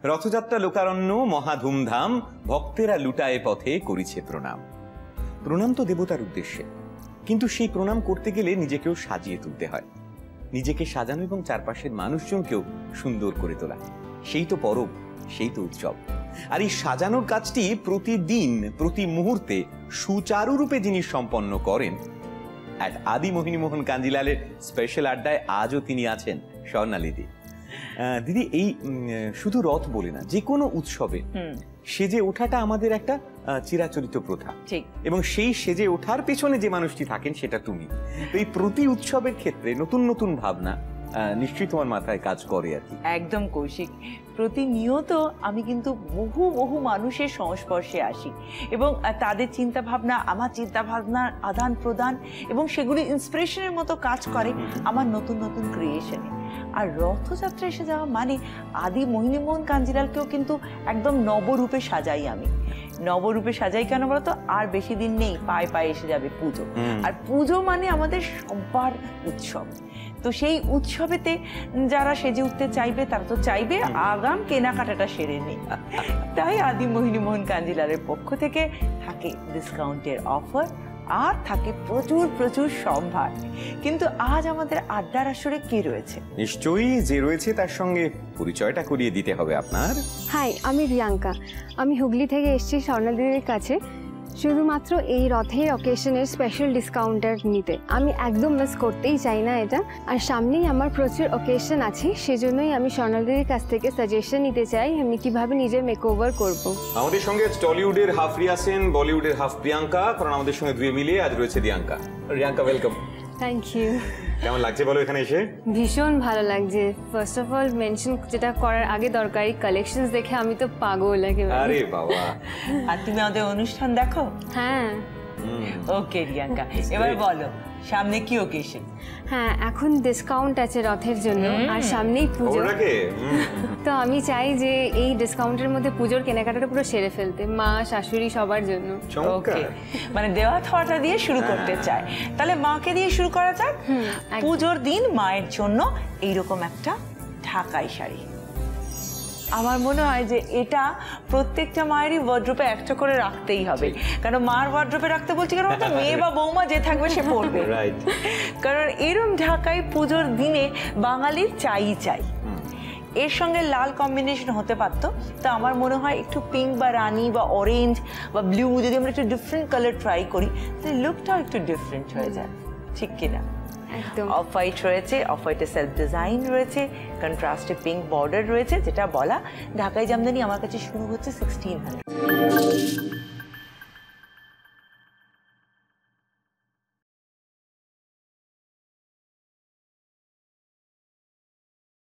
রথযাত্রা লোকারণ্য মহা ধুমধাম, ভক্তেরা লুটায়ে পথে করিছে প্রণাম। প্রণাম তো দেবতার উদ্দেশ্যে, কিন্তু সেই প্রণাম করতে গেলে নিজেকেও সাজিয়ে তুলতে হয়, নিজেকে সাজানো এবং চারপাশের মানুষজনকেও সুন্দর করে তোলা। সেই তো পরব, সেই তো উৎসব। আর এই সাজানোর কাজটি প্রতিদিন প্রতি মুহূর্তে সুচারুরূপে যিনি সম্পন্ন করেন, আদি মোহিনীমোহন কাঞ্জিলালের স্পেশাল আড্ডায় আজও তিনি আছেন স্বর্ণালী। দিদি, এই শুধু রথ বলে না, যে কোনো উৎসবে সেজে ওঠাটা আমাদের একটা চিরাচরিত প্রথা, এবং সেই সেজে ওঠার পেছনে যে মানুষটি থাকেন সেটা তুমি। তো এই প্রতি উৎসবের ক্ষেত্রে নতুন নতুন ভাবনা নিশ্চয়ই তোমার মাথায় কাজ করে আর কি। একদম কৌশিক, প্রতিনিয়ত আমি কিন্তু বহু বহু মানুষের সংস্পর্শে আসি এবং তাদের চিন্তা ভাবনা আমার চিন্তা ভাবনার আদান প্রদান, এবং সেগুলি ইন্সপিরেশনের মতো কাজ করে আমার নতুন নতুন ক্রিয়েশনে। আর রথযাত্রা এসে যাওয়া মানে আদি মোহিনীমোহন কাঞ্জিলালকেও কিন্তু একদম নবরূপে সাজাই আমি। নবরূপে সাজাই কেন বলতো, আর বেশি দিন নেই, পায়ে পায়ে এসে যাবে পুজো। আর পুজো মানে আমাদের সবার উৎসব। তো সেই উৎসবেতে যারা সেজে উঠতে চাইবে তারা তো চাইবে আগাম কেনাকাটাটা সেরে নেই। তাই আদি মোহিনীমোহন কাঞ্জিলালের পক্ষ থেকে থাকে ডিসকাউন্টের অফার, আর থাকে প্রচুর প্রচুর সম্ভার। কিন্তু আজ আমাদের আড্ডার আসরে কে রয়েছে? নিশ্চয়ই যে রয়েছে তার সঙ্গে পরিচয়টা করিয়ে দিতে হবে আপনার। হাই, আমি রিয়াঙ্কা। আমি হুগলি থেকে এসেছি স্বর্ণালীর কাছে শুধুমাত্র এই রথের অকেশনের স্পেশাল ডিসকাউন্টার নিতে। আমি একদম মিস করতেই চাই না এটা। আর সামনেই আমার প্রচুর অকেশন আছে, সেজন্যই আমি স্বর্ণালীর কাছ থেকে সাজেশন নিতে চাই আমি কিভাবে নিজের মেকওভার করব। আমাদের সঙ্গে টলিউডের হাফ রিয়া সেন, বলিউডের হাফ প্রিয়াঙ্কা, কারণ আমাদের সঙ্গে দুয়ে মিলিয়ে আজ রয়েছে Riyanka. Riyanka, welcome. Thank you. কেমন লাগছে বলো এখানে এসে? ভীষণ ভালো লাগছে। ফার্স্ট অফ অল মেনশন যেটা করার আগে দরকারি কালেকশনস দেখে আমি তো পাগল একেবারে। আরে বাবা, আর তুমি আমাদের অনুষ্ঠান দেখো? হ্যাঁ। ওকে রিয়াঙ্কা, এবার বলো সামনে কি ওকেশন? হ্যাঁ, এখন ডিসকাউন্ট আছে রথের জন্য, আর সামনেই পুজো। তো আমি চাই যে এই ডিসকাউন্টের মধ্যে পুজোর কেনাকাটাটা পুরো সেরে ফেলতে, মা শাশুড়ি সবার জন্য। ওকে, মানে দেওয়া থাওয়াটা দিয়ে শুরু করতে চাই। তাহলে মাকে দিয়ে শুরু করা যাক। পুজোর দিন মায়ের জন্য এইরকম একটা ঢাকাই শাড়ি। আমার মনে হয় যে এটা প্রত্যেকটা মায়েরই ওয়ার্ড্রোবে একটা করে রাখতেই হবে, কারণ মার ওয়ার্ড্রোবে রাখতে বলছি কারণ ওটা মেয়ে বা বৌমা যে থাকবে সে পরবে। কারণ এরম ঢাকাই পুজোর দিনে বাঙালির চাই চাই। এর সঙ্গে লাল কম্বিনেশন হতে পারতো, তো আমার মনে হয় একটু পিঙ্ক বা রানি বা অরেঞ্জ বা ব্লু যদি আমরা একটু ডিফারেন্ট কালার ট্রাই করি তাহলে লুকটাও একটু ডিফারেন্ট হয়ে যায়, ঠিক কিনা? অফ হোয়াইট রয়েছে, অফ হোয়াইটে সেলফ ডিজাইন রয়েছে, কন্ট্রাস্টে পিঙ্ক বর্ডার রয়েছে, যেটা বলা ঢাকাই জামদানি আমার কাছে শুরু হচ্ছে 1600।